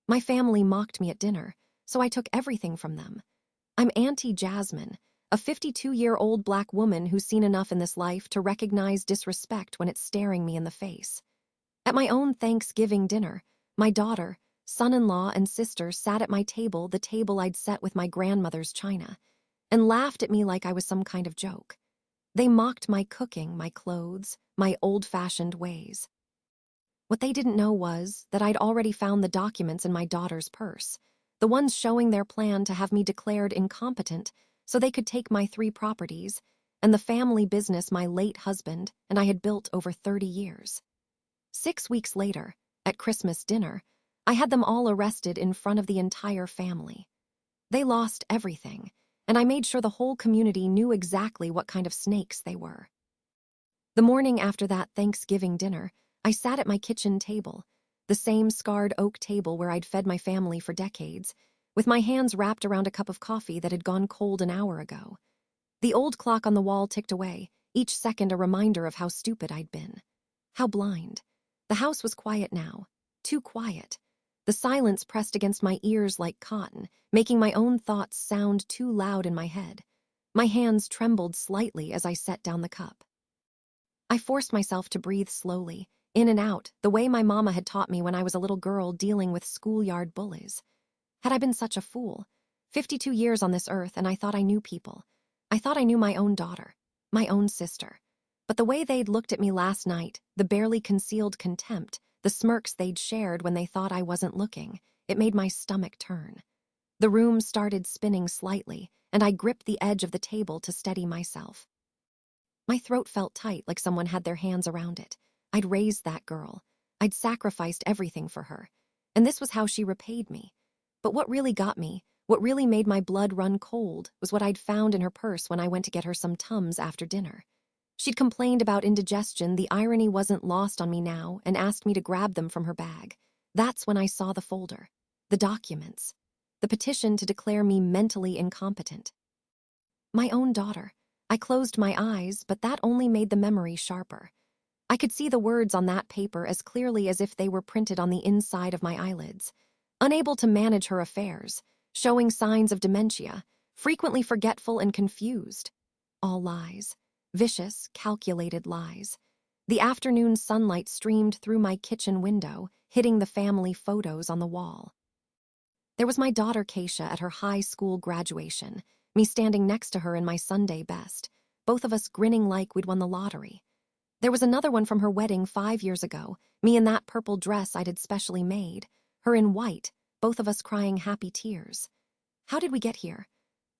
My family mocked me at dinner, so I took everything from them. I'm Auntie Jasmine, a 52-year-old black woman who's seen enough in this life to recognize disrespect when it's staring me in the face. At my own Thanksgiving dinner, my daughter, son-in-law, and sister sat at my table, the table I'd set with my grandmother's china, and laughed at me like I was some kind of joke. They mocked my cooking, my clothes, my old-fashioned ways. What they didn't know was that I'd already found the documents in my daughter's purse, the ones showing their plan to have me declared incompetent so they could take my 3 properties and the family business my late husband and I had built over 30 years. 6 weeks later, at Christmas dinner, I had them all arrested in front of the entire family. They lost everything, and I made sure the whole community knew exactly what kind of snakes they were. The morning after that Thanksgiving dinner, I sat at my kitchen table, the same scarred oak table where I'd fed my family for decades, with my hands wrapped around a cup of coffee that had gone cold an hour ago. The old clock on the wall ticked away, each second a reminder of how stupid I'd been. How blind. The house was quiet now. Too quiet. The silence pressed against my ears like cotton, making my own thoughts sound too loud in my head. My hands trembled slightly as I set down the cup. I forced myself to breathe slowly, in and out, the way my mama had taught me when I was a little girl dealing with schoolyard bullies. Had I been such a fool? 52 years on this earth, and I thought I knew people. I thought I knew my own daughter, my own sister. But the way they'd looked at me last night, the barely concealed contempt, the smirks they'd shared when they thought I wasn't looking, it made my stomach turn. The room started spinning slightly, and I gripped the edge of the table to steady myself. My throat felt tight, like someone had their hands around it. I'd raised that girl. I'd sacrificed everything for her. And this was how she repaid me. But what really got me, what really made my blood run cold, was what I'd found in her purse when I went to get her some Tums after dinner. She'd complained about indigestion, the irony wasn't lost on me now, and asked me to grab them from her bag. That's when I saw the folder. The documents. The petition to declare me mentally incompetent. My own daughter. I closed my eyes, but that only made the memory sharper. I could see the words on that paper as clearly as if they were printed on the inside of my eyelids. Unable to manage her affairs, showing signs of dementia, frequently forgetful and confused. All lies. Vicious, calculated lies. The afternoon sunlight streamed through my kitchen window, hitting the family photos on the wall. There was my daughter Keisha at her high school graduation, me standing next to her in my Sunday best, both of us grinning like we'd won the lottery. There was another one from her wedding 5 years ago, me in that purple dress I'd had specially made, her in white, both of us crying happy tears. How did we get here?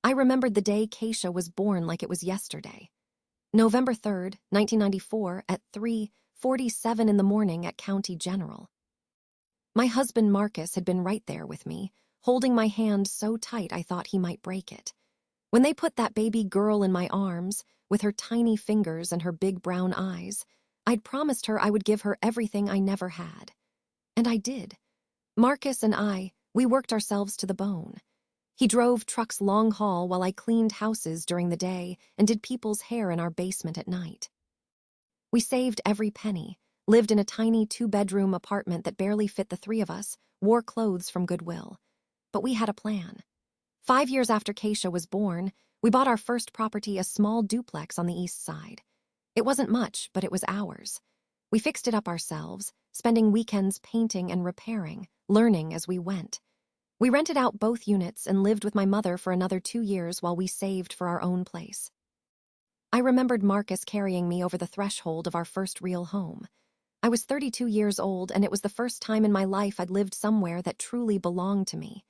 I remembered the day Keisha was born like it was yesterday. November 3rd, 1994, at 3:47 in the morning at County General. My husband Marcus had been right there with me, holding my hand so tight I thought he might break it. When they put that baby girl in my arms, with her tiny fingers and her big brown eyes, I'd promised her I would give her everything I never had. And I did. Marcus and I, we worked ourselves to the bone. He drove trucks long haul while I cleaned houses during the day and did people's hair in our basement at night. We saved every penny, lived in a tiny 2-bedroom apartment that barely fit the 3 of us, wore clothes from Goodwill. But we had a plan. 5 years after Keisha was born, we bought our first property, a small duplex on the east side. It wasn't much, but it was ours. We fixed it up ourselves, spending weekends painting and repairing, learning as we went. We rented out both units and lived with my mother for another 2 years while we saved for our own place. I remembered Marcus carrying me over the threshold of our first real home. I was 32 years old, and it was the first time in my life I'd lived somewhere that truly belonged to me.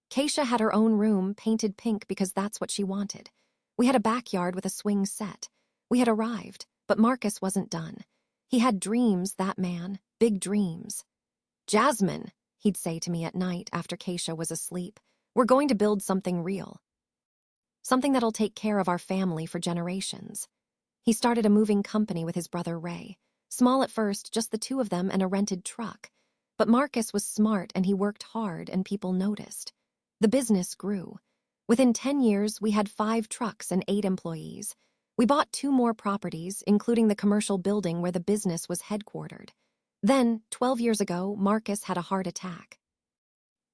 Keisha had her own room, painted pink because that's what she wanted. We had a backyard with a swing set. We had arrived, but Marcus wasn't done. He had dreams, that man, big dreams. "Jasmine," he'd say to me at night after Keisha was asleep, "we're going to build something real. Something that'll take care of our family for generations." He started a moving company with his brother Ray. Small at first, just the 2 of them and a rented truck. But Marcus was smart and he worked hard and people noticed. The business grew. Within 10 years, we had 5 trucks and 8 employees. We bought 2 more properties, including the commercial building where the business was headquartered. Then, 12 years ago, Marcus had a heart attack.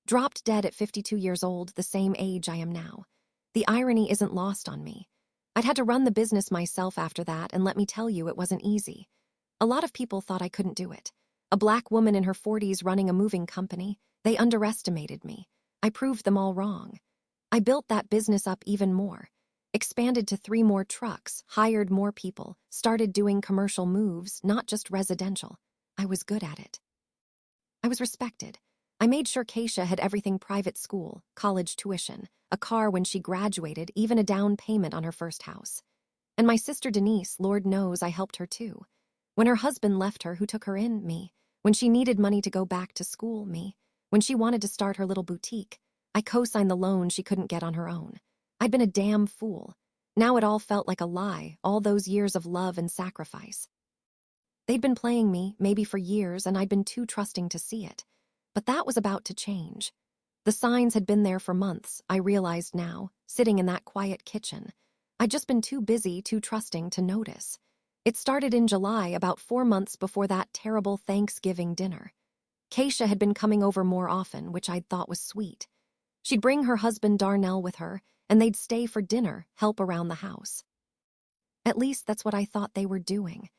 Dropped dead at 52 years old, the same age I am now. The irony isn't lost on me. I'd had to run the business myself after that, and let me tell you, it wasn't easy. A lot of people thought I couldn't do it. A black woman in her 40s running a moving company. They underestimated me. I proved them all wrong. I built that business up even more. Expanded to 3 more trucks, hired more people, started doing commercial moves, not just residential. I was good at it. I was respected. I made sure Keisha had everything: private school, college tuition, a car when she graduated, even a down payment on her first house. And my sister Denise, Lord knows I helped her too. When her husband left her, who took her in? Me. When she needed money to go back to school? Me. When she wanted to start her little boutique, I co-signed the loan she couldn't get on her own. I'd been a damn fool. Now it all felt like a lie, all those years of love and sacrifice. They'd been playing me, maybe for years, and I'd been too trusting to see it. But that was about to change. The signs had been there for months, I realized now, sitting in that quiet kitchen. I'd just been too busy, too trusting to notice. It started in July, about 4 months before that terrible Thanksgiving dinner. Keisha had been coming over more often, which I'd thought was sweet. She'd bring her husband Darnell with her, and they'd stay for dinner, help around the house. At least that's what I thought they were doing.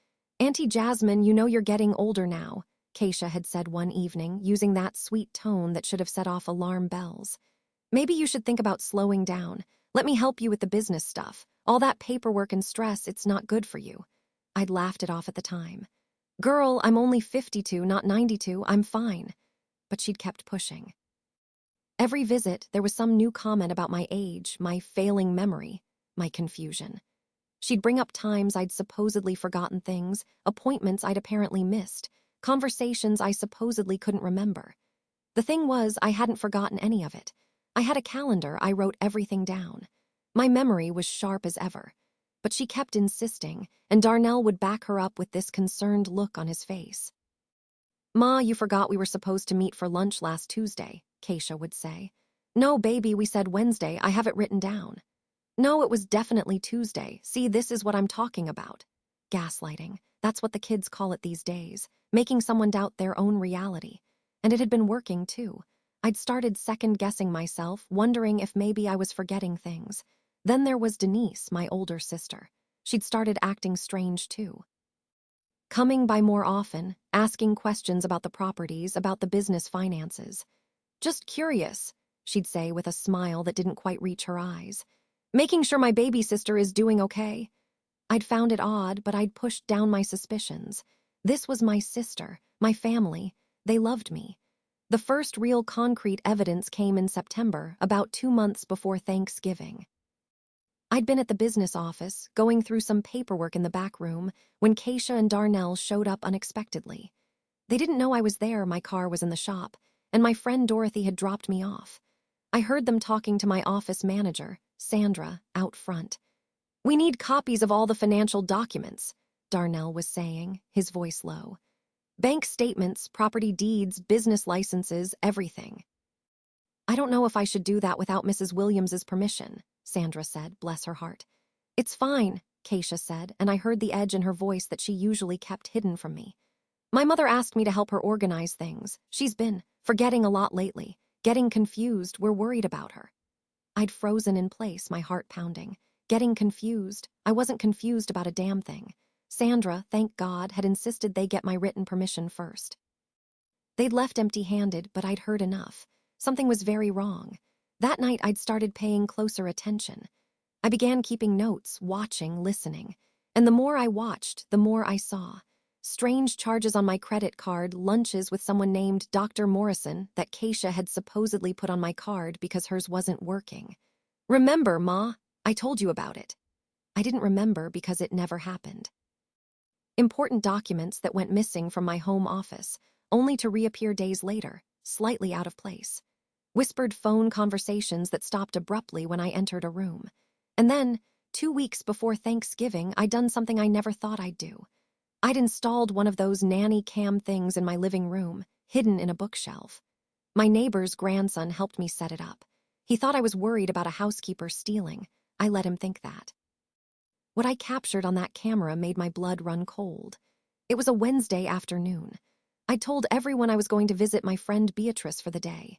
"Auntie Jasmine, you know you're getting older now," Keisha had said one evening, using that sweet tone that should have set off alarm bells. "Maybe you should think about slowing down. Let me help you with the business stuff. All that paperwork and stress, it's not good for you." I'd laughed it off at the time. "Girl, I'm only 52, not 92. I'm fine." But she'd kept pushing. Every visit, there was some new comment about my age, my failing memory, my confusion. She'd bring up times I'd supposedly forgotten things, appointments I'd apparently missed, conversations I supposedly couldn't remember. The thing was, I hadn't forgotten any of it. I had a calendar, I wrote everything down. My memory was sharp as ever. But she kept insisting, and Darnell would back her up with this concerned look on his face. "Ma, you forgot we were supposed to meet for lunch last Tuesday," Keisha would say. "No, baby, we said Wednesday. I have it written down." "No, it was definitely Tuesday. See, this is what I'm talking about." Gaslighting. That's what the kids call it these days, making someone doubt their own reality. And it had been working, too. I'd started second-guessing myself, wondering if maybe I was forgetting things. Then there was Denise, my older sister. She'd started acting strange, too. Coming by more often, asking questions about the properties, about the business finances. "Just curious," she'd say with a smile that didn't quite reach her eyes. "Making sure my baby sister is doing okay." I'd found it odd, but I'd pushed down my suspicions. This was my sister, my family. They loved me. The first real concrete evidence came in September, about 2 months before Thanksgiving. I'd been at the business office, going through some paperwork in the back room, when Keisha and Darnell showed up unexpectedly. They didn't know I was there, my car was in the shop, and my friend Dorothy had dropped me off. I heard them talking to my office manager, Sandra, out front. "We need copies of all the financial documents," Darnell was saying, his voice low. "Bank statements, property deeds, business licenses, everything." "I don't know if I should do that without Mrs. Williams's permission," Sandra said, bless her heart. "It's fine," Keisha said, and I heard the edge in her voice that she usually kept hidden from me. "My mother asked me to help her organize things. She's been forgetting a lot lately, getting confused. We're worried about her." I'd frozen in place, my heart pounding. Getting confused. I wasn't confused about a damn thing. Sandra, thank God, had insisted they get my written permission first. They'd left empty-handed, but I'd heard enough. Something was very wrong. That night I'd started paying closer attention. I began keeping notes, watching, listening. And the more I watched, the more I saw. Strange charges on my credit card, lunches with someone named Dr. Morrison that Keisha had supposedly put on my card because hers wasn't working. "Remember, Ma? I told you about it." I didn't remember because it never happened. Important documents that went missing from my home office, only to reappear days later, slightly out of place. Whispered phone conversations that stopped abruptly when I entered a room. And then, 2 weeks before Thanksgiving, I'd done something I never thought I'd do. I'd installed one of those nanny cam things in my living room, hidden in a bookshelf. My neighbor's grandson helped me set it up. He thought I was worried about a housekeeper stealing. I let him think that. What I captured on that camera made my blood run cold. It was a Wednesday afternoon. I'd told everyone I was going to visit my friend Beatrice for the day.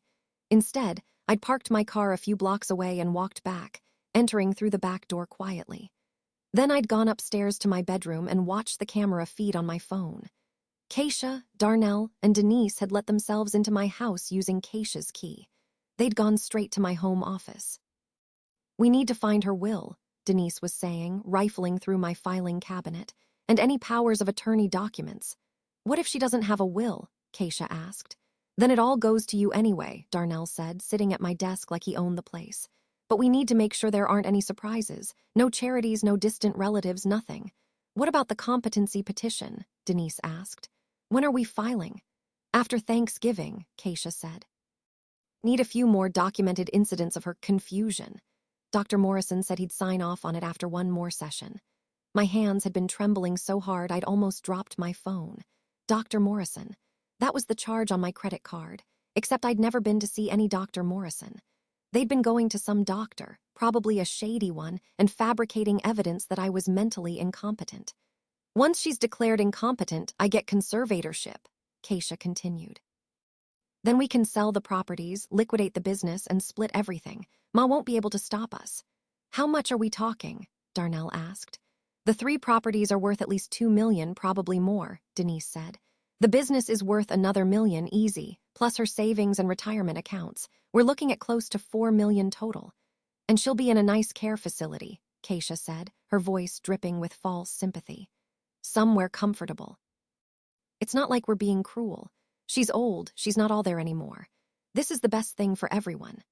Instead, I'd parked my car a few blocks away and walked back, entering through the back door quietly. Then I'd gone upstairs to my bedroom and watched the camera feed on my phone. Keisha, Darnell, and Denise had let themselves into my house using Keisha's key. They'd gone straight to my home office. "We need to find her will," Denise was saying, rifling through my filing cabinet, "and any powers of attorney documents." "What if she doesn't have a will?" Keisha asked. "Then it all goes to you anyway," Darnell said, sitting at my desk like he owned the place. "But we need to make sure there aren't any surprises. No charities, no distant relatives, nothing." "What about the competency petition?" Denise asked. "When are we filing?" "After Thanksgiving," Keisha said. "Need a few more documented incidents of her confusion." Dr. Morrison said he'd sign off on it after one more session. My hands had been trembling so hard I'd almost dropped my phone. Dr. Morrison. That was the charge on my credit card, except I'd never been to see any Dr. Morrison. They'd been going to some doctor, probably a shady one, and fabricating evidence that I was mentally incompetent. "Once she's declared incompetent, I get conservatorship," Keisha continued. "Then we can sell the properties, liquidate the business, and split everything. Ma won't be able to stop us." "How much are we talking?" Darnell asked. "The 3 properties are worth at least $2 million, probably more," Denise said. "The business is worth another $1 million easy, plus her savings and retirement accounts. We're looking at close to $4 million total. And she'll be in a nice care facility," Keisha said, her voice dripping with false sympathy. "Somewhere comfortable. It's not like we're being cruel. She's old, she's not all there anymore. This is the best thing for everyone."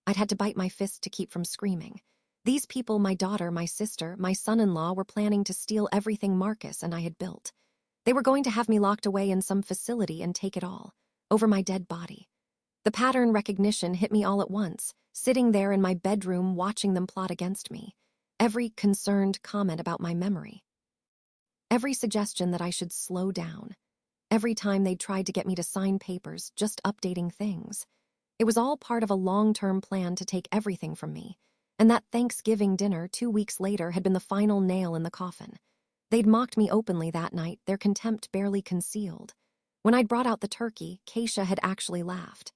I'd had to bite my fist to keep from screaming. These people, my daughter, my sister, my son-in-law, were planning to steal everything Marcus and I had built. They were going to have me locked away in some facility and take it all, over my dead body. The pattern recognition hit me all at once, sitting there in my bedroom watching them plot against me. Every concerned comment about my memory. Every suggestion that I should slow down. Every time they tried to get me to sign papers, just updating things. It was all part of a long-term plan to take everything from me, and that Thanksgiving dinner 2 weeks later had been the final nail in the coffin. They'd mocked me openly that night, their contempt barely concealed. When I'd brought out the turkey, Keisha had actually laughed.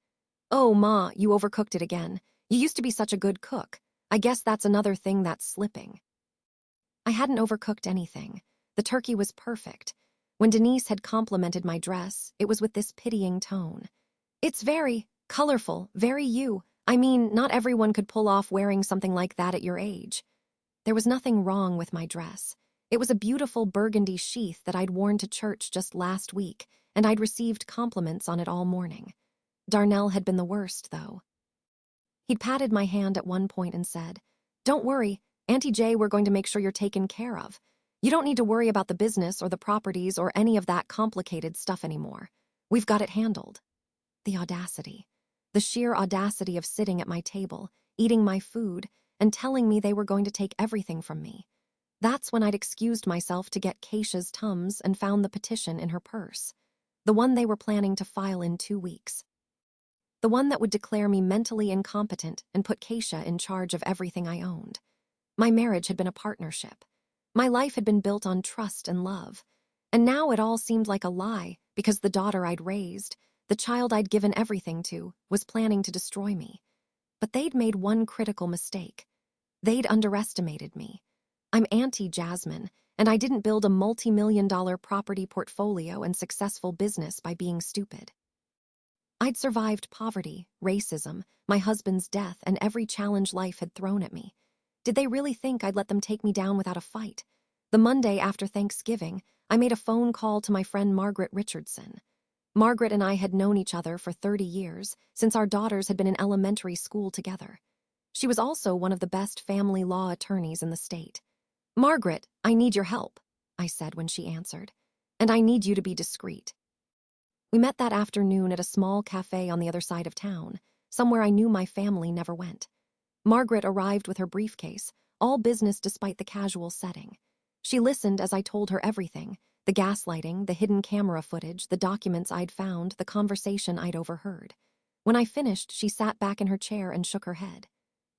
"Oh, Ma, you overcooked it again. You used to be such a good cook. I guess that's another thing that's slipping." I hadn't overcooked anything. The turkey was perfect. When Denise had complimented my dress, it was with this pitying tone. "It's very colorful, very you. I mean, not everyone could pull off wearing something like that at your age." There was nothing wrong with my dress. It was a beautiful burgundy sheath that I'd worn to church just last week, and I'd received compliments on it all morning. Darnell had been the worst, though. He'd patted my hand at one point and said, "Don't worry, Auntie Jay, we're going to make sure you're taken care of. You don't need to worry about the business or the properties or any of that complicated stuff anymore. We've got it handled." The audacity. The sheer audacity of sitting at my table, eating my food, and telling me they were going to take everything from me. That's when I'd excused myself to get Keisha's Tums and found the petition in her purse. The one they were planning to file in 2 weeks. The one that would declare me mentally incompetent and put Keisha in charge of everything I owned. My marriage had been a partnership. My life had been built on trust and love. And now it all seemed like a lie because the daughter I'd raised, the child I'd given everything to, was planning to destroy me. But they'd made one critical mistake. They'd underestimated me. I'm Auntie Jasmine, and I didn't build a multi-million-dollar property portfolio and successful business by being stupid. I'd survived poverty, racism, my husband's death, and every challenge life had thrown at me. Did they really think I'd let them take me down without a fight? The Monday after Thanksgiving, I made a phone call to my friend Margaret Richardson. Margaret and I had known each other for 30 years, since our daughters had been in elementary school together. She was also one of the best family law attorneys in the state. "Margaret, I need your help," I said when she answered. "And I need you to be discreet." We met that afternoon at a small cafe on the other side of town, somewhere I knew my family never went. Margaret arrived with her briefcase, all business despite the casual setting. She listened as I told her everything, the gaslighting, the hidden camera footage, the documents I'd found, the conversation I'd overheard. When I finished, she sat back in her chair and shook her head.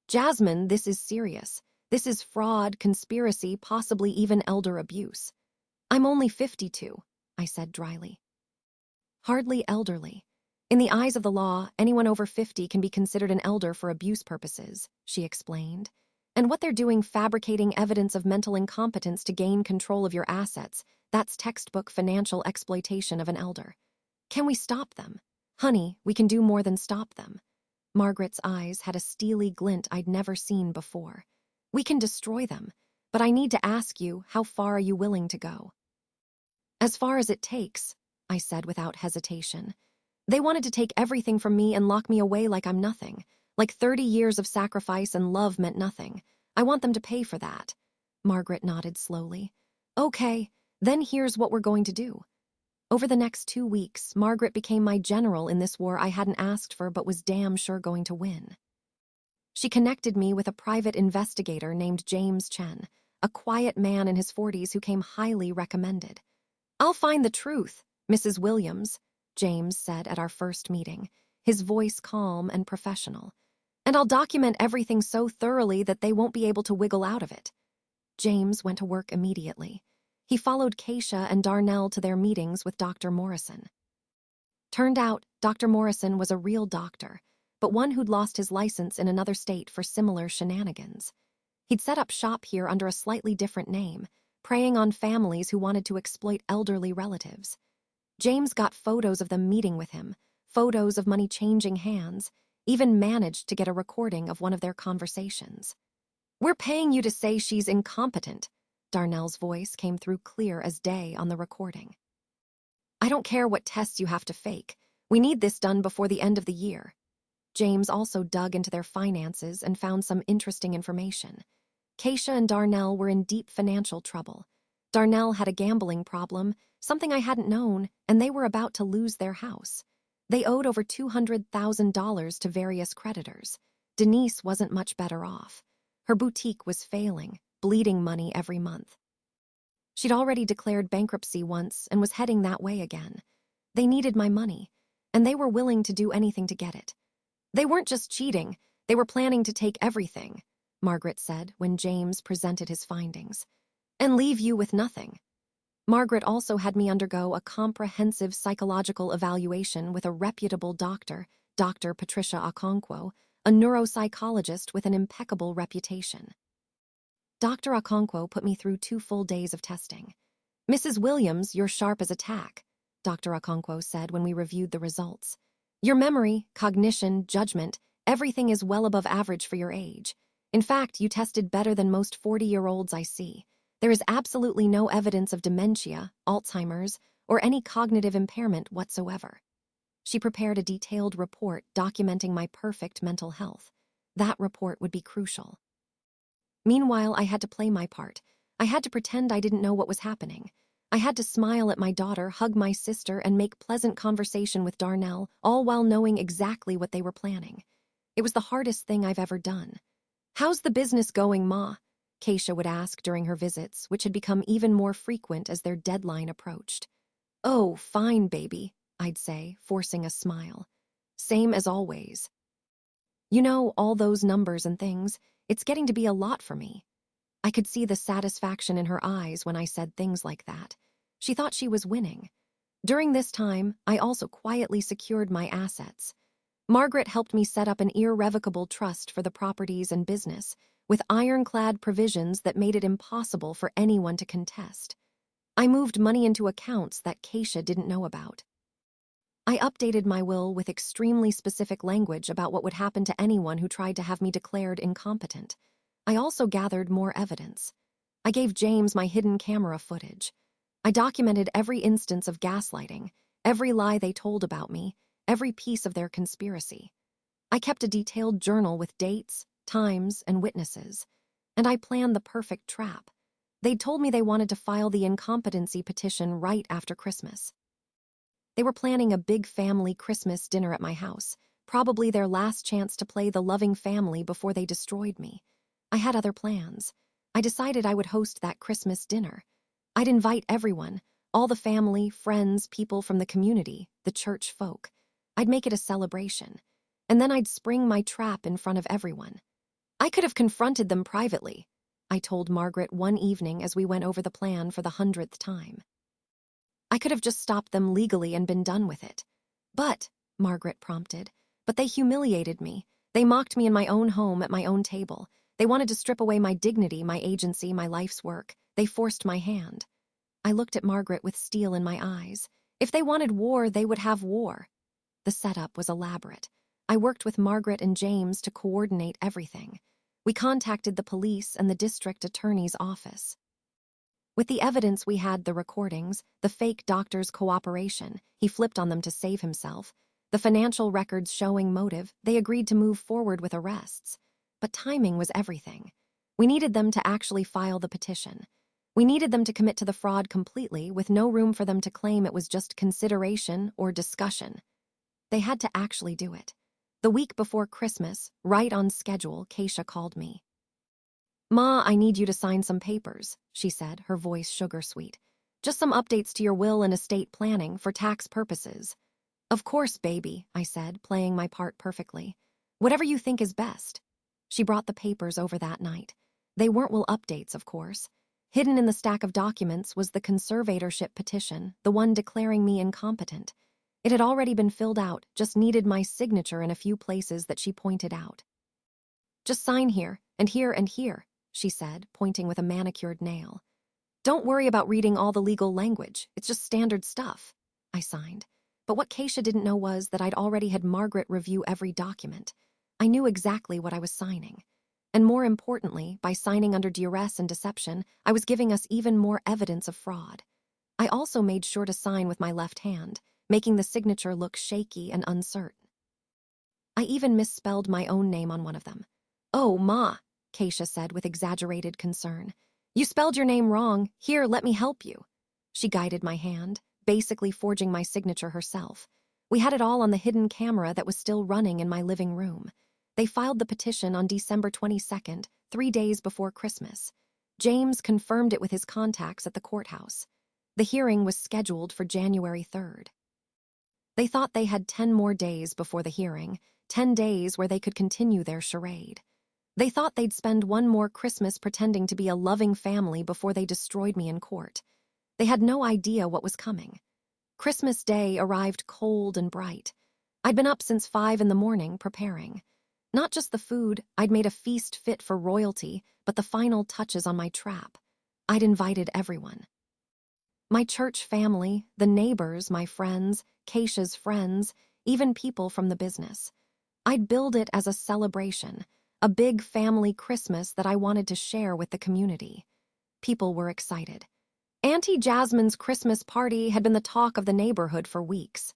"Jasmine, this is serious. This is fraud, conspiracy, possibly even elder abuse." "I'm only 52, I said dryly. "Hardly elderly." In the eyes of the law, anyone over 50 can be considered an elder for abuse purposes, she explained. And what they're doing fabricating evidence of mental incompetence to gain control of your assets, that's textbook financial exploitation of an elder. Can we stop them? Honey, we can do more than stop them. Margaret's eyes had a steely glint I'd never seen before. We can destroy them, but I need to ask you, how far are you willing to go? As far as it takes, I said without hesitation. They wanted to take everything from me and lock me away like I'm nothing. Like 30 years of sacrifice and love meant nothing. I want them to pay for that. Margaret nodded slowly. Okay, then here's what we're going to do. Over the next 2 weeks, Margaret became my general in this war I hadn't asked for but was damn sure going to win. She connected me with a private investigator named James Chen, a quiet man in his 40s who came highly recommended. I'll find the truth, Mrs. Williams, James said at our first meeting, his voice calm and professional. And I'll document everything so thoroughly that they won't be able to wiggle out of it. James went to work immediately. He followed Keisha and Darnell to their meetings with Dr. Morrison. Turned out, Dr. Morrison was a real doctor, but one who'd lost his license in another state for similar shenanigans. He'd set up shop here under a slightly different name, preying on families who wanted to exploit elderly relatives. James got photos of them meeting with him, photos of money changing hands, even managed to get a recording of one of their conversations. We're paying you to say she's incompetent. Darnell's voice came through clear as day on the recording. I don't care what tests you have to fake. We need this done before the end of the year. James also dug into their finances and found some interesting information. Keisha and Darnell were in deep financial trouble. Darnell had a gambling problem, something I hadn't known, and they were about to lose their house. They owed over $200,000 to various creditors. Denise wasn't much better off. Her boutique was failing, bleeding money every month. She'd already declared bankruptcy once and was heading that way again. They needed my money, and they were willing to do anything to get it. They weren't just cheating, they were planning to take everything, Margaret said when James presented his findings, and leave you with nothing. Margaret also had me undergo a comprehensive psychological evaluation with a reputable doctor, Dr. Patricia Okonkwo, a neuropsychologist with an impeccable reputation. Dr. Okonkwo put me through 2 full days of testing. Mrs. Williams, you're sharp as a tack, Dr. Okonkwo said when we reviewed the results. Your memory, cognition, judgment, everything is well above average for your age. In fact, you tested better than most 40-year-olds I see. There is absolutely no evidence of dementia, Alzheimer's, or any cognitive impairment whatsoever. She prepared a detailed report documenting my perfect mental health. That report would be crucial. Meanwhile, I had to play my part. I had to pretend I didn't know what was happening. I had to smile at my daughter, hug my sister, and make pleasant conversation with Darnell, all while knowing exactly what they were planning. It was the hardest thing I've ever done. How's the business going, Ma? Keisha would ask during her visits, which had become even more frequent as their deadline approached. Oh, fine, baby, I'd say, forcing a smile. Same as always. You know, all those numbers and things, it's getting to be a lot for me. I could see the satisfaction in her eyes when I said things like that. She thought she was winning. During this time, I also quietly secured my assets. Margaret helped me set up an irrevocable trust for the properties and business, with ironclad provisions that made it impossible for anyone to contest. I moved money into accounts that Keisha didn't know about. I updated my will with extremely specific language about what would happen to anyone who tried to have me declared incompetent. I also gathered more evidence. I gave James my hidden camera footage. I documented every instance of gaslighting, every lie they told about me, every piece of their conspiracy. I kept a detailed journal with dates, times, and witnesses, and I planned the perfect trap. They'd told me they wanted to file the incompetency petition right after Christmas. They were planning a big family Christmas dinner at my house, probably their last chance to play the loving family before they destroyed me. I had other plans. I decided I would host that Christmas dinner. I'd invite everyone, all the family, friends, people from the community, the church folk. I'd make it a celebration, and then I'd spring my trap in front of everyone. I could have confronted them privately, I told Margaret one evening as we went over the plan for the 100th time. I could have just stopped them legally and been done with it. But Margaret prompted. But they humiliated me. They mocked me in my own home at my own table. They wanted to strip away my dignity, my agency, my life's work. They forced my hand. I looked at Margaret with steel in my eyes. If they wanted war, they would have war. The setup was elaborate. I worked with Margaret and James to coordinate everything. We contacted the police and the district attorney's office. With the evidence we had, the recordings, the fake doctor's cooperation, he flipped on them to save himself, the financial records showing motive, they agreed to move forward with arrests. But timing was everything. We needed them to actually file the petition. We needed them to commit to the fraud completely, with no room for them to claim it was just consideration or discussion. They had to actually do it. The week before Christmas, right on schedule, Keisha called me. "Ma, I need you to sign some papers," she said, her voice sugar-sweet. "Just some updates to your will and estate planning for tax purposes." "Of course, baby," I said, playing my part perfectly. "Whatever you think is best." She brought the papers over that night. They weren't will updates, of course. Hidden in the stack of documents was the conservatorship petition, the one declaring me incompetent. It had already been filled out, just needed my signature in a few places that she pointed out. "Just sign here, and here, and here," she said, pointing with a manicured nail. "Don't worry about reading all the legal language. It's just standard stuff." I signed. But what Keisha didn't know was that I'd already had Margaret review every document. I knew exactly what I was signing. And more importantly, by signing under duress and deception, I was giving us even more evidence of fraud. I also made sure to sign with my left hand, making the signature look shaky and uncertain. I even misspelled my own name on one of them. "Oh, Ma," Keisha said with exaggerated concern. "You spelled your name wrong. Here, let me help you." She guided my hand, basically forging my signature herself. We had it all on the hidden camera that was still running in my living room. They filed the petition on December 22nd, 3 days before Christmas. James confirmed it with his contacts at the courthouse. The hearing was scheduled for January 3rd. They thought they had 10 more days before the hearing, 10 days where they could continue their charade. They thought they'd spend one more Christmas pretending to be a loving family before they destroyed me in court. They had no idea what was coming. Christmas Day arrived cold and bright. I'd been up since 5 in the morning preparing. Not just the food, I'd made a feast fit for royalty, but the final touches on my trap. I'd invited everyone. My church family, the neighbors, my friends, Keisha's friends, even people from the business. I'd billed it as a celebration, a big family Christmas that I wanted to share with the community. People were excited. Auntie Jasmine's Christmas party had been the talk of the neighborhood for weeks.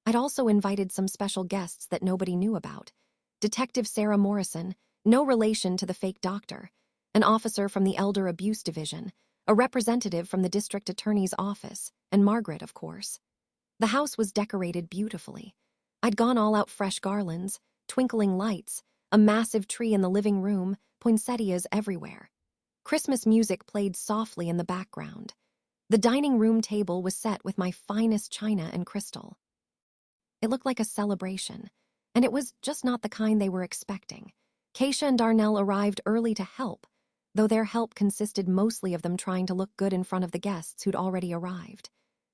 I'd also invited some special guests that nobody knew about. Detective Sarah Morrison, no relation to the fake doctor, an officer from the Elder Abuse Division, a representative from the district attorney's office, and Margaret, of course. The house was decorated beautifully. I'd gone all out fresh garlands, twinkling lights, a massive tree in the living room, poinsettias everywhere. Christmas music played softly in the background. The dining room table was set with my finest china and crystal. It looked like a celebration, and it was just not the kind they were expecting. Keisha and Darnell arrived early to help, though their help consisted mostly of them trying to look good in front of the guests who'd already arrived.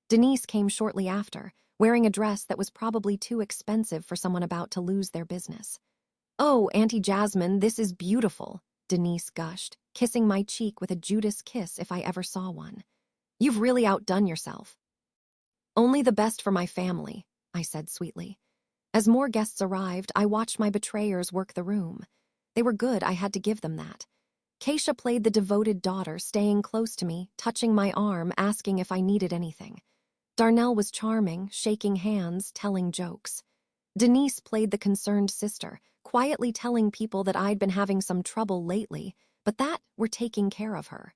Denise came shortly after, wearing a dress that was probably too expensive for someone about to lose their business. "Oh, Auntie Jasmine, this is beautiful," Denise gushed, kissing my cheek with a Judas kiss if I ever saw one. "You've really outdone yourself." "Only the best for my family," I said sweetly. As more guests arrived, I watched my betrayers work the room. They were good, I had to give them that. Keisha played the devoted daughter, staying close to me, touching my arm, asking if I needed anything. Darnell was charming, shaking hands, telling jokes. Denise played the concerned sister, quietly telling people that I'd been having some trouble lately, but that we're taking care of her.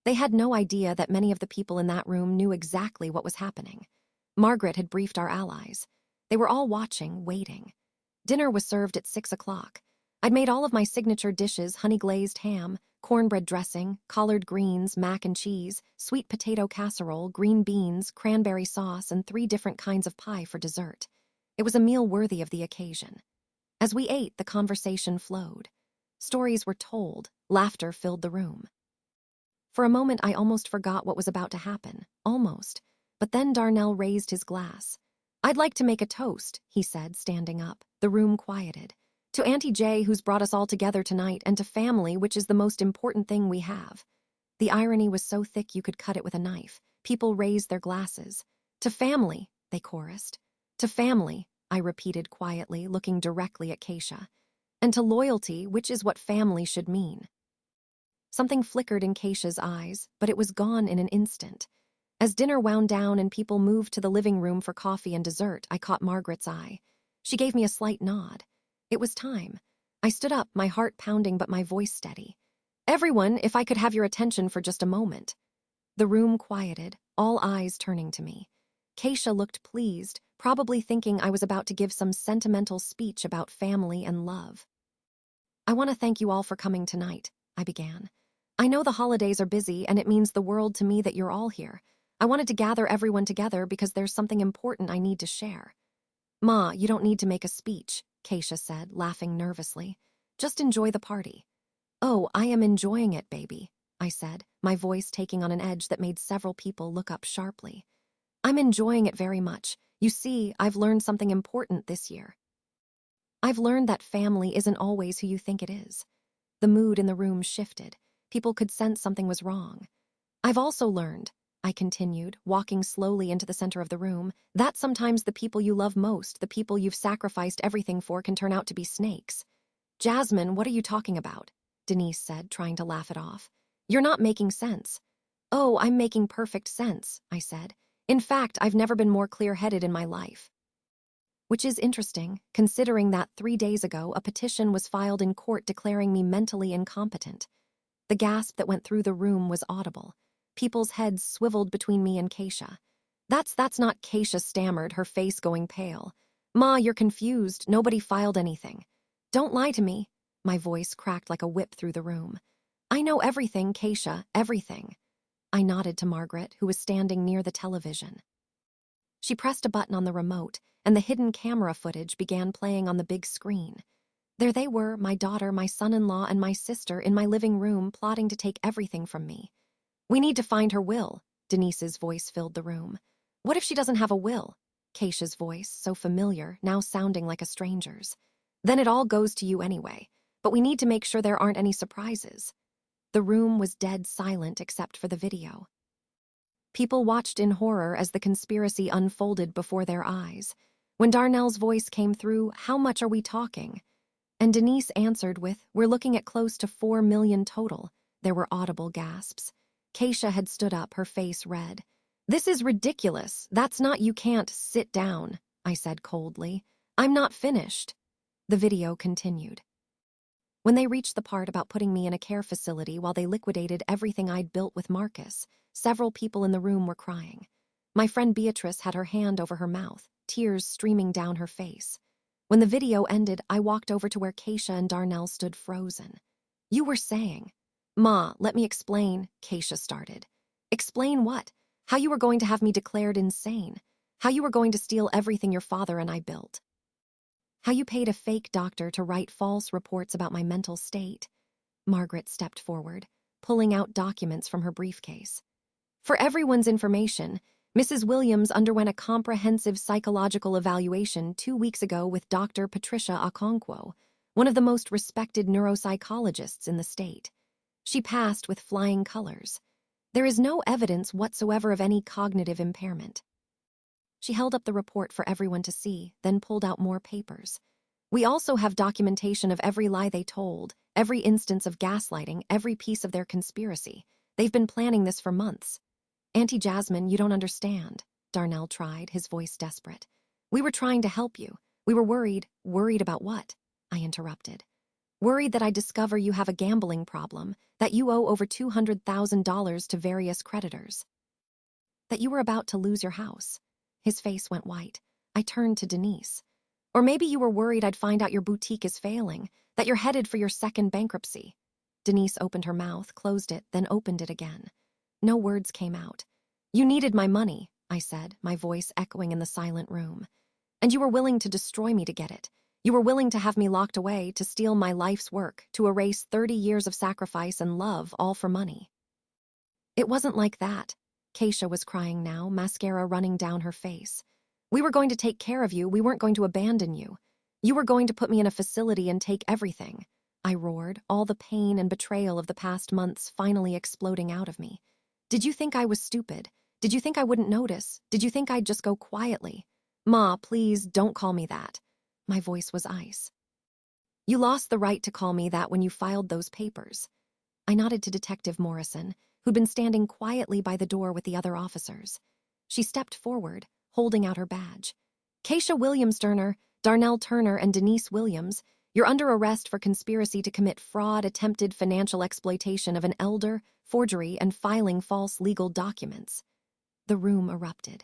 They had no idea that many of the people in that room knew exactly what was happening. Margaret had briefed our allies. They were all watching, waiting. Dinner was served at 6 o'clock. I'd made all of my signature dishes: honey-glazed ham, cornbread dressing, collard greens, mac and cheese, sweet potato casserole, green beans, cranberry sauce, and 3 different kinds of pie for dessert. It was a meal worthy of the occasion. As we ate, the conversation flowed. Stories were told, laughter filled the room. For a moment, I almost forgot what was about to happen, almost. But then Darnell raised his glass. "I'd like to make a toast," he said, standing up. The room quieted. "To Auntie J, who's brought us all together tonight, and to family, which is the most important thing we have." The irony was so thick you could cut it with a knife. People raised their glasses. "To family," they chorused. "To family," I repeated quietly, looking directly at Keisha. "And to loyalty, which is what family should mean." Something flickered in Keisha's eyes, but it was gone in an instant. As dinner wound down and people moved to the living room for coffee and dessert, I caught Margaret's eye. She gave me a slight nod. It was time. I stood up, my heart pounding but my voice steady. "Everyone, if I could have your attention for just a moment." The room quieted, all eyes turning to me. Keisha looked pleased, probably thinking I was about to give some sentimental speech about family and love. "I want to thank you all for coming tonight," I began. "I know the holidays are busy and it means the world to me that you're all here. I wanted to gather everyone together because there's something important I need to share." "Ma, you don't need to make a speech," Keisha said, laughing nervously. "Just enjoy the party." "Oh, I am enjoying it, baby," I said, my voice taking on an edge that made several people look up sharply. "I'm enjoying it very much. You see, I've learned something important this year. I've learned that family isn't always who you think it is." The mood in the room shifted. People could sense something was wrong. "I've also learned," I continued, walking slowly into the center of the room, "that sometimes the people you love most, the people you've sacrificed everything for, can turn out to be snakes." "Jasmine, what are you talking about?" Denise said, trying to laugh it off. "You're not making sense." "Oh, I'm making perfect sense," I said. "In fact, I've never been more clear-headed in my life." Which is interesting, considering that 3 days ago a petition was filed in court declaring me mentally incompetent. The gasp that went through the room was audible. People's heads swiveled between me and Keisha. That's not," Keisha stammered, her face going pale. "Ma, you're confused. Nobody filed anything." "Don't lie to me." My voice cracked like a whip through the room. "I know everything, Keisha, everything." I nodded to Margaret, who was standing near the television. She pressed a button on the remote, and the hidden camera footage began playing on the big screen. There they were, my daughter, my son-in-law, and my sister in my living room, plotting to take everything from me. "We need to find her will," Denise's voice filled the room. "What if she doesn't have a will?" Keisha's voice, so familiar, now sounding like a stranger's. "Then it all goes to you anyway. But we need to make sure there aren't any surprises." The room was dead silent except for the video. People watched in horror as the conspiracy unfolded before their eyes. When Darnell's voice came through, "How much are we talking?" And Denise answered with, "We're looking at close to 4 million total." There were audible gasps. Keisha had stood up, her face red. "This is ridiculous. That's not, you can't." "Sit down," I said coldly. "I'm not finished." The video continued. When they reached the part about putting me in a care facility while they liquidated everything I'd built with Marcus, several people in the room were crying. My friend Beatrice had her hand over her mouth, tears streaming down her face. When the video ended, I walked over to where Keisha and Darnell stood frozen. "You were saying—" "Ma, let me explain," Keisha started. "Explain what? How you were going to have me declared insane? How you were going to steal everything your father and I built? How you paid a fake doctor to write false reports about my mental state?" Margaret stepped forward, pulling out documents from her briefcase. "For everyone's information, Mrs. Williams underwent a comprehensive psychological evaluation 2 weeks ago with Dr. Patricia Okonkwo, one of the most respected neuropsychologists in the state. She passed with flying colors. There is no evidence whatsoever of any cognitive impairment." She held up the report for everyone to see, then pulled out more papers. "We also have documentation of every lie they told, every instance of gaslighting, every piece of their conspiracy. They've been planning this for months." "Auntie Jasmine, you don't understand," Darnell tried, his voice desperate. "We were trying to help you. We were worried." "Worried about what?" I interrupted. "Worried that I'd discover you have a gambling problem, that you owe over $200,000 to various creditors. That you were about to lose your house." His face went white. I turned to Denise. "Or maybe you were worried I'd find out your boutique is failing, that you're headed for your second bankruptcy." Denise opened her mouth, closed it, then opened it again. No words came out. "You needed my money," I said, my voice echoing in the silent room. "And you were willing to destroy me to get it. You were willing to have me locked away, to steal my life's work, to erase 30 years of sacrifice and love, all for money." "It wasn't like that." Keisha was crying now, mascara running down her face. We were going to take care of you, we weren't going to abandon you. You were going to put me in a facility and take everything. I roared, all the pain and betrayal of the past months finally exploding out of me. Did you think I was stupid? Did you think I wouldn't notice? Did you think I'd just go quietly? Ma, please don't call me that. My voice was ice. You lost the right to call me that when you filed those papers. I nodded to Detective Morrison, who'd been standing quietly by the door with the other officers. She stepped forward, holding out her badge. Keisha Williams Turner, Darnell Turner, and Denise Williams, you're under arrest for conspiracy to commit fraud, attempted financial exploitation of an elder, forgery, and filing false legal documents. The room erupted.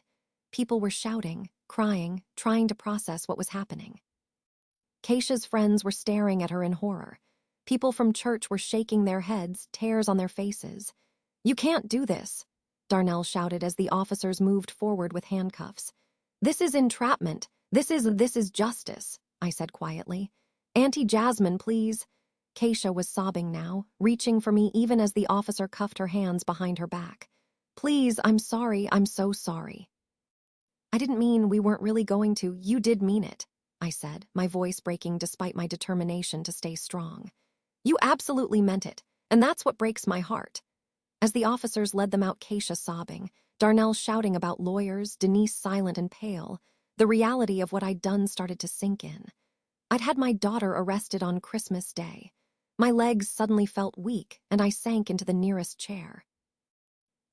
People were shouting, crying, trying to process what was happening. Keisha's friends were staring at her in horror. People from church were shaking their heads, tears on their faces. You can't do this, Darnell shouted as the officers moved forward with handcuffs. This is entrapment. This is justice, I said quietly. Auntie Jasmine, please. Keisha was sobbing now, reaching for me even as the officer cuffed her hands behind her back. Please, I'm sorry, I'm so sorry. I didn't mean we weren't really going to. You did mean it, I said, my voice breaking despite my determination to stay strong. You absolutely meant it, and that's what breaks my heart. As the officers led them out, Keisha sobbing, Darnell shouting about lawyers, Denise silent and pale, the reality of what I'd done started to sink in. I'd had my daughter arrested on Christmas Day. My legs suddenly felt weak, and I sank into the nearest chair.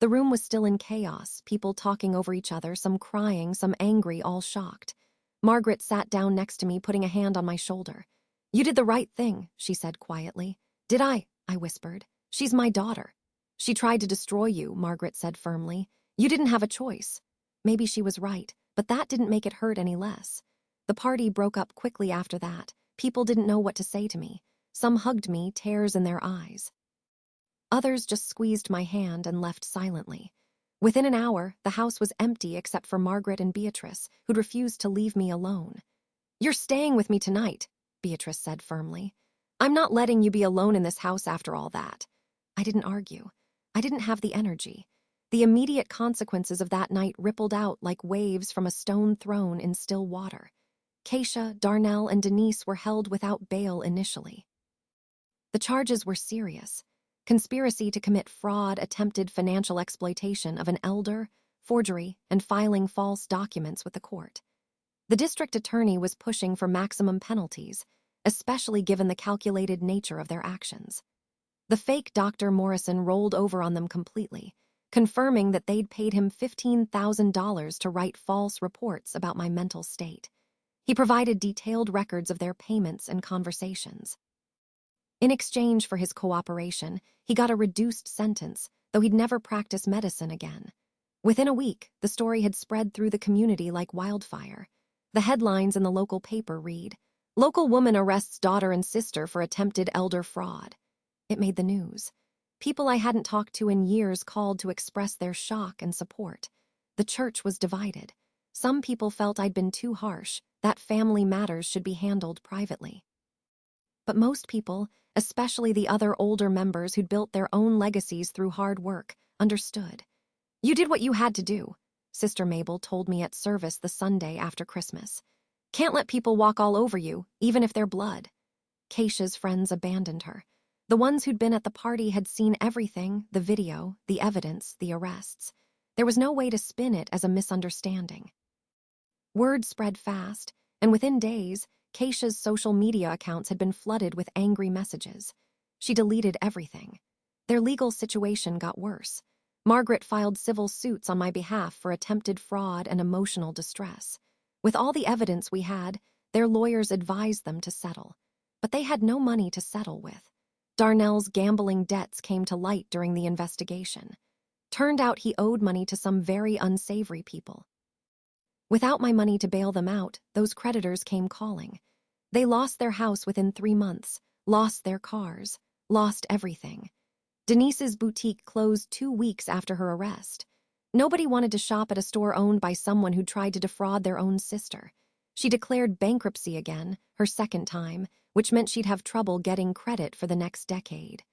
The room was still in chaos, people talking over each other, some crying, some angry, all shocked. Margaret sat down next to me, putting a hand on my shoulder. You did the right thing, she said quietly. Did I whispered. She's my daughter. She tried to destroy you, Margaret said firmly. You didn't have a choice. Maybe she was right, but that didn't make it hurt any less. The party broke up quickly after that. People didn't know what to say to me. Some hugged me, tears in their eyes. Others just squeezed my hand and left silently. Within an hour, the house was empty except for Margaret and Beatrice, who'd refused to leave me alone. You're staying with me tonight, Beatrice said firmly. I'm not letting you be alone in this house after all that. I didn't argue. I didn't have the energy. The immediate consequences of that night rippled out like waves from a stone thrown in still water. Keisha, Darnell, and Denise were held without bail initially. The charges were serious. Conspiracy to commit fraud, attempted financial exploitation of an elder, forgery, and filing false documents with the court. The district attorney was pushing for maximum penalties, especially given the calculated nature of their actions. The fake Dr. Morrison rolled over on them completely, confirming that they'd paid him $15,000 to write false reports about my mental state. He provided detailed records of their payments and conversations. In exchange for his cooperation, he got a reduced sentence, though he'd never practice medicine again. Within a week, the story had spread through the community like wildfire. The headlines in the local paper read, "Local woman arrests daughter and sister for attempted elder fraud." It made the news. People I hadn't talked to in years called to express their shock and support. The church was divided. Some people felt I'd been too harsh, that family matters should be handled privately. But most people, especially the other older members who'd built their own legacies through hard work, understood. You did what you had to do, Sister Mabel told me at service the Sunday after Christmas. Can't let people walk all over you, even if they're blood. Keisha's friends abandoned her. The ones who'd been at the party had seen everything, the video, the evidence, the arrests. There was no way to spin it as a misunderstanding. Word spread fast, and within days, Keisha's social media accounts had been flooded with angry messages. She deleted everything. Their legal situation got worse. Margaret filed civil suits on my behalf for attempted fraud and emotional distress. With all the evidence we had, their lawyers advised them to settle. But they had no money to settle with. Darnell's gambling debts came to light during the investigation. Turned out he owed money to some very unsavory people. Without my money to bail them out, those creditors came calling. They lost their house within 3 months, lost their cars, lost everything. Denise's boutique closed 2 weeks after her arrest. Nobody wanted to shop at a store owned by someone who tried to defraud their own sister. She declared bankruptcy again, her second time, which meant she'd have trouble getting credit for the next decade.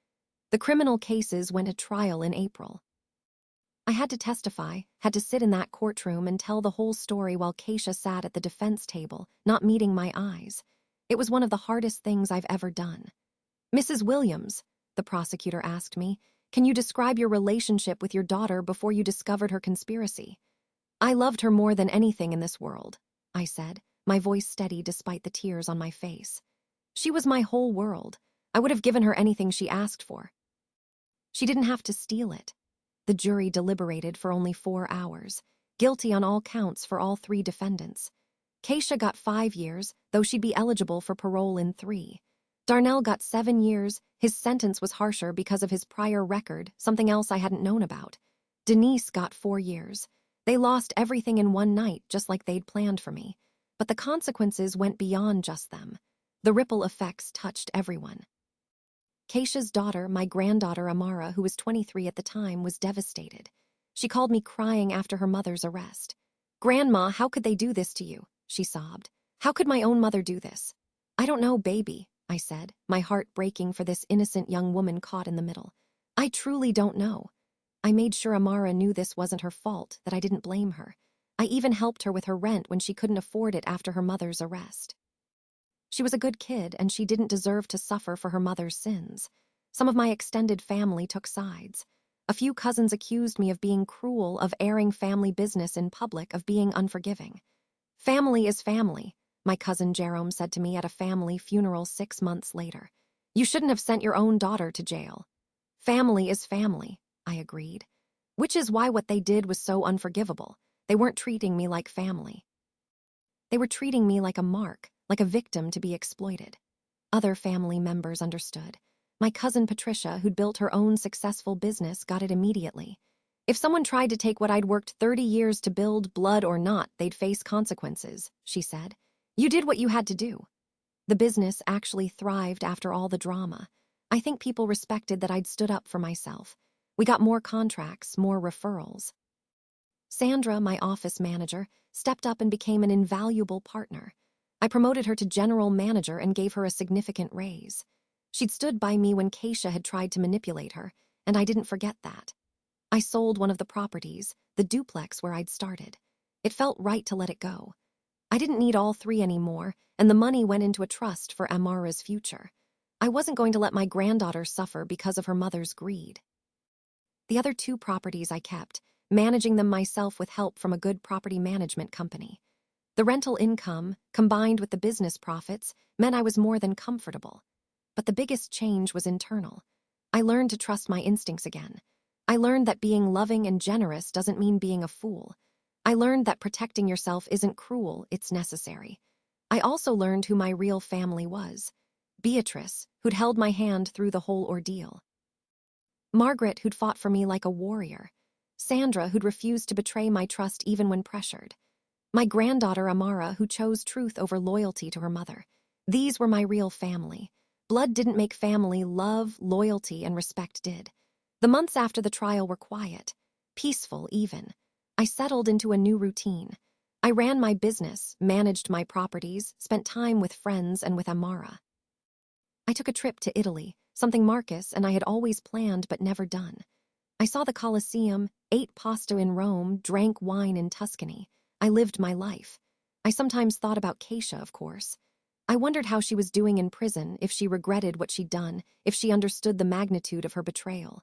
The criminal cases went to trial in April. I had to testify, had to sit in that courtroom and tell the whole story while Keisha sat at the defense table, not meeting my eyes. It was one of the hardest things I've ever done. "Mrs. Williams," the prosecutor asked me, "can you describe your relationship with your daughter before you discovered her conspiracy?" "I loved her more than anything in this world," I said, my voice steady despite the tears on my face. "She was my whole world. I would have given her anything she asked for. She didn't have to steal it." The jury deliberated for only 4 hours, guilty on all counts for all 3 defendants. Keisha got 5 years, though she'd be eligible for parole in 3. Darnell got 7 years. His sentence was harsher because of his prior record, something else I hadn't known about. Denise got 4 years. They lost everything in one night, just like they'd planned for me. But the consequences went beyond just them. The ripple effects touched everyone. Keisha's daughter, my granddaughter Amara, who was 23 at the time, was devastated. She called me crying after her mother's arrest. "Grandma, how could they do this to you?" she sobbed. "How could my own mother do this?" "I don't know, baby," I said, my heart breaking for this innocent young woman caught in the middle. "I truly don't know." I made sure Amara knew this wasn't her fault, that I didn't blame her. I even helped her with her rent when she couldn't afford it after her mother's arrest. She was a good kid, and she didn't deserve to suffer for her mother's sins. Some of my extended family took sides. A few cousins accused me of being cruel, of airing family business in public, of being unforgiving. "Family is family," my cousin Jerome said to me at a family funeral 6 months later. "You shouldn't have sent your own daughter to jail." "Family is family," I agreed. Which is why what they did was so unforgivable. They weren't treating me like family. They were treating me like a mark, like a victim to be exploited. Other family members understood. My cousin Patricia, who'd built her own successful business, got it immediately. "If someone tried to take what I'd worked 30 years to build, blood or not, they'd face consequences," she said. "You did what you had to do." The business actually thrived after all the drama. I think people respected that I'd stood up for myself. We got more contracts, more referrals. Sandra, my office manager, stepped up and became an invaluable partner. I promoted her to general manager and gave her a significant raise. She'd stood by me when Keisha had tried to manipulate her, and I didn't forget that. I sold one of the properties, the duplex where I'd started. It felt right to let it go. I didn't need all 3 anymore, and the money went into a trust for Amara's future. I wasn't going to let my granddaughter suffer because of her mother's greed. The other 2 properties I kept, managing them myself with help from a good property management company. The rental income, combined with the business profits, meant I was more than comfortable. But the biggest change was internal. I learned to trust my instincts again. I learned that being loving and generous doesn't mean being a fool. I learned that protecting yourself isn't cruel, it's necessary. I also learned who my real family was. Beatrice, who'd held my hand through the whole ordeal. Margaret, who'd fought for me like a warrior. Sandra, who'd refused to betray my trust even when pressured. My granddaughter Amara, who chose truth over loyalty to her mother. These were my real family. Blood didn't make family, love, loyalty, and respect did. The months after the trial were quiet, peaceful even. I settled into a new routine. I ran my business, managed my properties, spent time with friends and with Amara. I took a trip to Italy, something Marcus and I had always planned but never done. I saw the Colosseum, ate pasta in Rome, drank wine in Tuscany. I lived my life. I sometimes thought about Keisha, of course. I wondered how she was doing in prison, if she regretted what she'd done, if she understood the magnitude of her betrayal.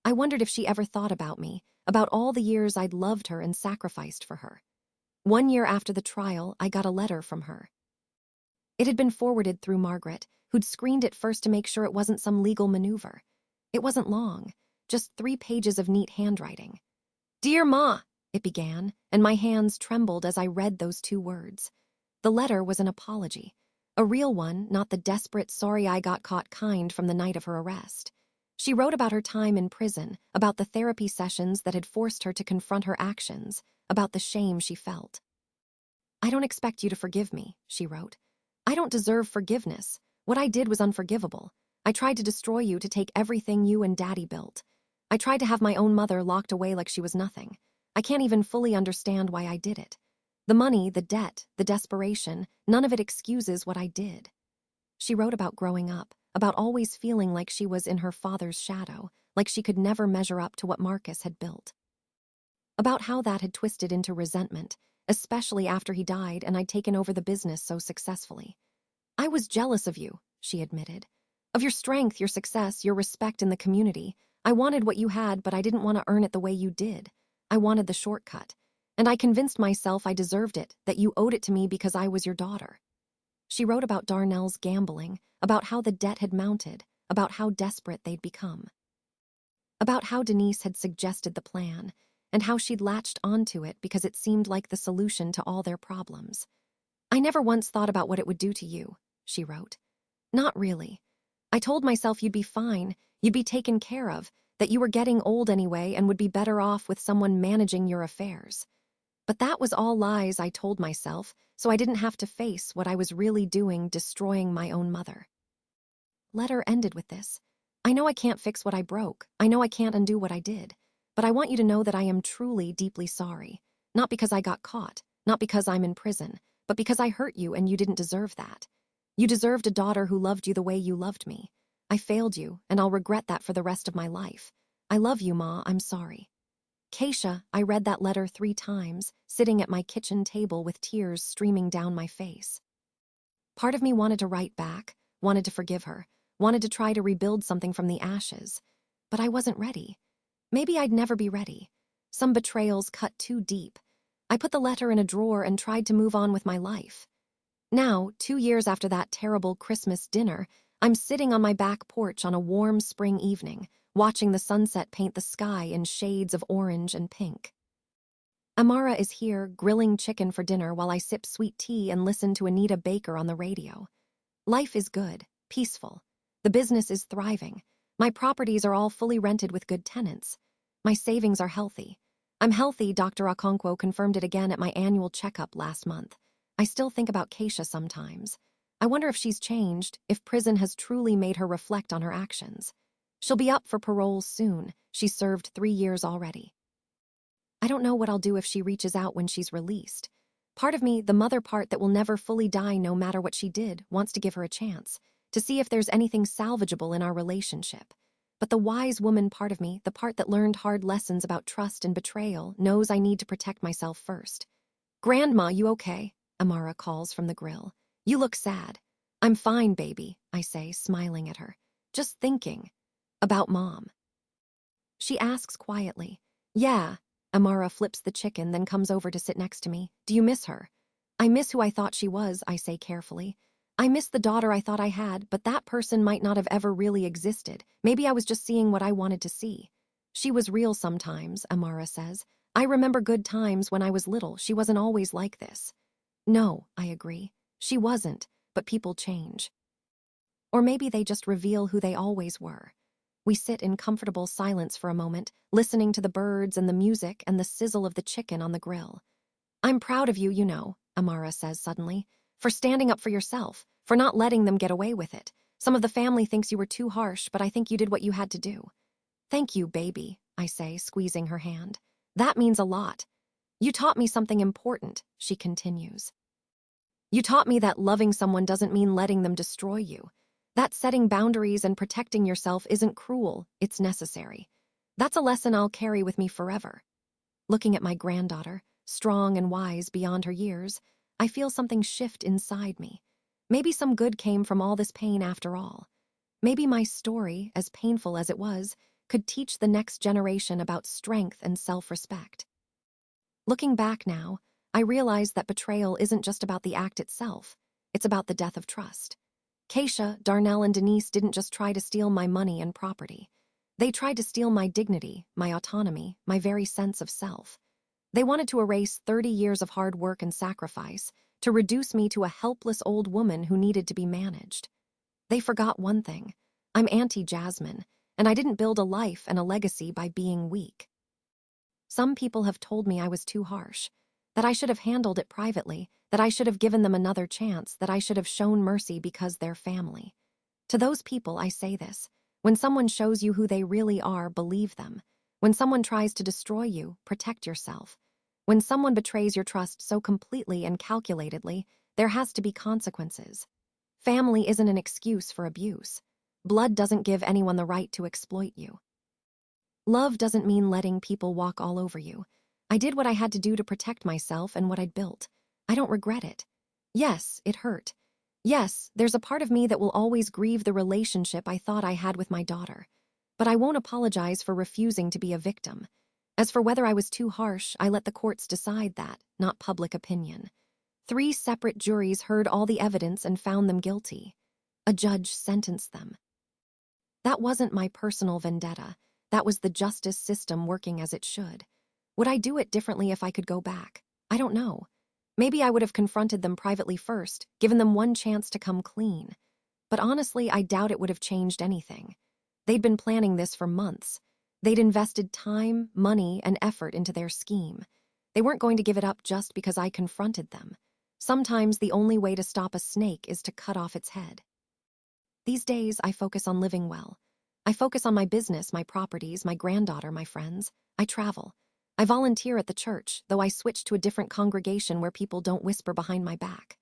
I wondered if she ever thought about me, about all the years I'd loved her and sacrificed for her. 1 year after the trial, I got a letter from her. It had been forwarded through Margaret, who'd screened it first to make sure it wasn't some legal maneuver. It wasn't long, just 3 pages of neat handwriting. "Dear Ma," it began, and my hands trembled as I read those 2 words. The letter was an apology. A real one, not the desperate sorry I got caught kind from the night of her arrest. She wrote about her time in prison, about the therapy sessions that had forced her to confront her actions, about the shame she felt. "I don't expect you to forgive me," she wrote. "I don't deserve forgiveness. What I did was unforgivable. I tried to destroy you, to take everything you and Daddy built. I tried to have my own mother locked away like she was nothing. I can't even fully understand why I did it. The money, the debt, the desperation, none of it excuses what I did." She wrote about growing up, about always feeling like she was in her father's shadow, like she could never measure up to what Marcus had built. about how that had twisted into resentment, especially after he died and I'd taken over the business so successfully. "I was jealous of you," she admitted. "Of your strength, your success, your respect in the community. I wanted what you had, but I didn't want to earn it the way you did. I wanted the shortcut. And I convinced myself I deserved it, that you owed it to me because I was your daughter." She wrote about Darnell's gambling, about how the debt had mounted, about how desperate they'd become, about how Denise had suggested the plan, and how she'd latched onto it because it seemed like the solution to all their problems. "I never once thought about what it would do to you," she wrote. "Not really. I told myself you'd be fine, you'd be taken care of, that you were getting old anyway and would be better off with someone managing your affairs. But that was all lies I told myself, so I didn't have to face what I was really doing, destroying my own mother." Letter ended with this: "I know I can't fix what I broke. I know I can't undo what I did. But I want you to know that I am truly, deeply sorry. Not because I got caught, not because I'm in prison, but because I hurt you and you didn't deserve that. You deserved a daughter who loved you the way you loved me. I failed you, and I'll regret that for the rest of my life. I love you, Ma, I'm sorry." Keisha, I read that letter 3 times, sitting at my kitchen table with tears streaming down my face. Part of me wanted to write back, wanted to forgive her, wanted to try to rebuild something from the ashes. But I wasn't ready. Maybe I'd never be ready. Some betrayals cut too deep. I put the letter in a drawer and tried to move on with my life. Now, 2 years after that terrible Christmas dinner, I'm sitting on my back porch on a warm spring evening, watching the sunset paint the sky in shades of orange and pink. Amara is here, grilling chicken for dinner while I sip sweet tea and listen to Anita Baker on the radio. Life is good, peaceful. The business is thriving. My properties are all fully rented with good tenants. My savings are healthy. I'm healthy, Dr. Okonkwo confirmed it again at my annual checkup last month. I still think about Keisha sometimes. I wonder if she's changed, if prison has truly made her reflect on her actions. She'll be up for parole soon. She's served 3 years already. I don't know what I'll do if she reaches out when she's released. Part of me, the mother part that will never fully die no matter what she did, wants to give her a chance, to see if there's anything salvageable in our relationship. But the wise woman part of me, the part that learned hard lessons about trust and betrayal, knows I need to protect myself first. "Grandma, you okay?" Amara calls from the grill. "You look sad." "I'm fine, baby," I say, smiling at her. "Just thinking about Mom." She asks quietly. "Yeah." Amara flips the chicken, then comes over to sit next to me. "Do you miss her?" "I miss who I thought she was," I say carefully. "I miss the daughter I thought I had, but that person might not have ever really existed. Maybe I was just seeing what I wanted to see." "She was real sometimes," Amara says. "I remember good times when I was little. She wasn't always like this." "No," I agree. "She wasn't, but people change. Or maybe they just reveal who they always were." We sit in comfortable silence for a moment, listening to the birds and the music and the sizzle of the chicken on the grill. "I'm proud of you, you know," Amara says suddenly, "for standing up for yourself, for not letting them get away with it. Some of the family thinks you were too harsh, but I think you did what you had to do." "Thank you, baby," I say, squeezing her hand. "That means a lot. You taught me something important," she continues. "You taught me that loving someone doesn't mean letting them destroy you. That setting boundaries and protecting yourself isn't cruel, it's necessary. That's a lesson I'll carry with me forever." Looking at my granddaughter, strong and wise beyond her years, I feel something shift inside me. Maybe some good came from all this pain after all. Maybe my story, as painful as it was, could teach the next generation about strength and self-respect. Looking back now, I realize that betrayal isn't just about the act itself, it's about the death of trust. Keisha, Darnell, and Denise didn't just try to steal my money and property. They tried to steal my dignity, my autonomy, my very sense of self. They wanted to erase 30 years of hard work and sacrifice, to reduce me to a helpless old woman who needed to be managed. They forgot one thing. I'm Auntie Jasmine, and I didn't build a life and a legacy by being weak. Some people have told me I was too harsh, that I should have handled it privately, that I should have given them another chance, that I should have shown mercy because they're family. To those people, I say this: when someone shows you who they really are, believe them. When someone tries to destroy you, protect yourself. When someone betrays your trust so completely and calculatedly, there has to be consequences. Family isn't an excuse for abuse. Blood doesn't give anyone the right to exploit you. Love doesn't mean letting people walk all over you. I did what I had to do to protect myself and what I'd built. I don't regret it. Yes, it hurt. Yes, there's a part of me that will always grieve the relationship I thought I had with my daughter. But I won't apologize for refusing to be a victim. As for whether I was too harsh, I let the courts decide that, not public opinion. 3 separate juries heard all the evidence and found them guilty. A judge sentenced them. That wasn't my personal vendetta. That was the justice system working as it should. Would I do it differently if I could go back? I don't know. Maybe I would have confronted them privately first, given them one chance to come clean. But honestly, I doubt it would have changed anything. They'd been planning this for months. They'd invested time, money, and effort into their scheme. They weren't going to give it up just because I confronted them. Sometimes the only way to stop a snake is to cut off its head. These days, I focus on living well. I focus on my business, my properties, my granddaughter, my friends. I travel. I volunteer at the church, though I switched to a different congregation where people don't whisper behind my back.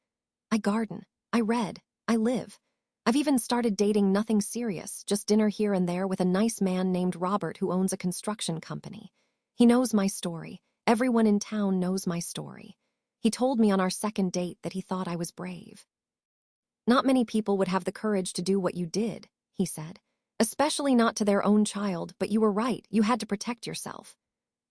I garden. I read. I live. I've even started dating nothing serious, just dinner here and there with a nice man named Robert who owns a construction company. He knows my story. Everyone in town knows my story. He told me on our second date that he thought I was brave. Not many people would have the courage to do what you did, he said. Especially not to their own child, but you were right, you had to protect yourself.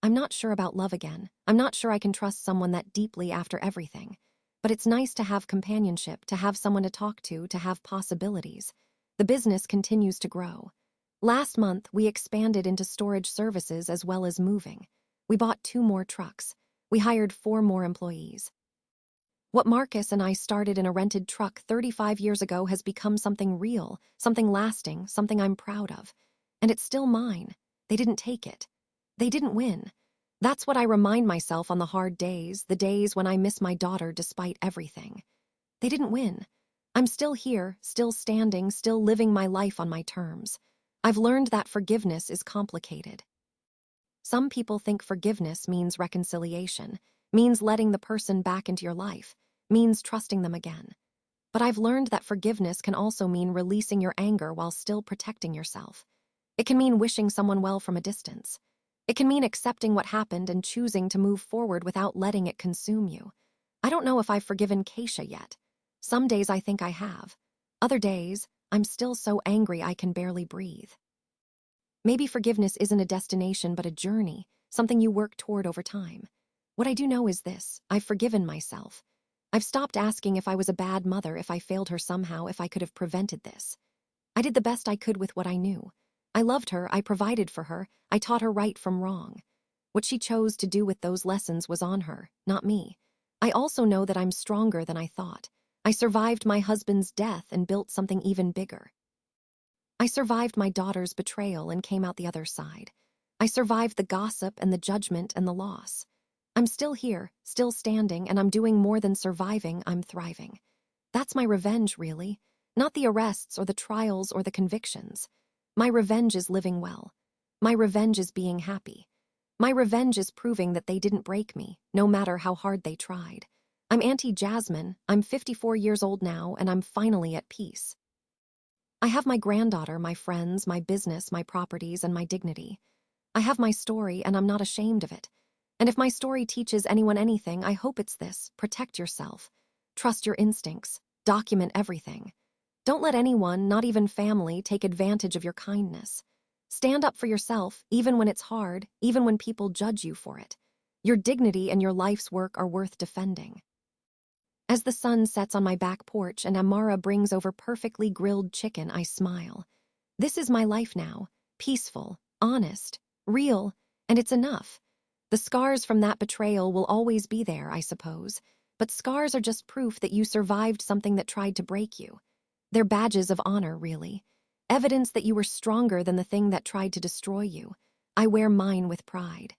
I'm not sure about love again. I'm not sure I can trust someone that deeply after everything. But it's nice to have companionship, to have someone to talk to have possibilities. The business continues to grow. Last month, we expanded into storage services as well as moving. We bought 2 more trucks. We hired 4 more employees. What Marcus and I started in a rented truck 35 years ago has become something real, something lasting, something I'm proud of. And it's still mine. They didn't take it. They didn't win. That's what I remind myself on the hard days, the days when I miss my daughter despite everything. They didn't win. I'm still here, still standing, still living my life on my terms. I've learned that forgiveness is complicated. Some people think forgiveness means reconciliation, means letting the person back into your life, means trusting them again. But I've learned that forgiveness can also mean releasing your anger while still protecting yourself. It can mean wishing someone well from a distance. It can mean accepting what happened and choosing to move forward without letting it consume you. I don't know if I've forgiven Keisha yet. Some days I think I have. Other days, I'm still so angry I can barely breathe. Maybe forgiveness isn't a destination but a journey, something you work toward over time. What I do know is this: I've forgiven myself. I've stopped asking if I was a bad mother, if I failed her somehow, if I could have prevented this. I did the best I could with what I knew. I loved her, I provided for her, I taught her right from wrong. What she chose to do with those lessons was on her, not me. I also know that I'm stronger than I thought. I survived my husband's death and built something even bigger. I survived my daughter's betrayal and came out the other side. I survived the gossip and the judgment and the loss. I'm still here, still standing, and I'm doing more than surviving, I'm thriving. That's my revenge, really. Not the arrests or the trials or the convictions. My revenge is living well. My revenge is being happy. My revenge is proving that they didn't break me, no matter how hard they tried. I'm Auntie Jasmine, I'm 54 years old now, and I'm finally at peace. I have my granddaughter, my friends, my business, my properties, and my dignity. I have my story, and I'm not ashamed of it. And if my story teaches anyone anything, I hope it's this: protect yourself. Trust your instincts. Document everything. Don't let anyone, not even family, take advantage of your kindness. Stand up for yourself, even when it's hard, even when people judge you for it. Your dignity and your life's work are worth defending. As the sun sets on my back porch and Amara brings over perfectly grilled chicken, I smile. This is my life now, peaceful, honest, real, and it's enough. The scars from that betrayal will always be there, I suppose, but scars are just proof that you survived something that tried to break you. They're badges of honor, really. Evidence that you were stronger than the thing that tried to destroy you. I wear mine with pride.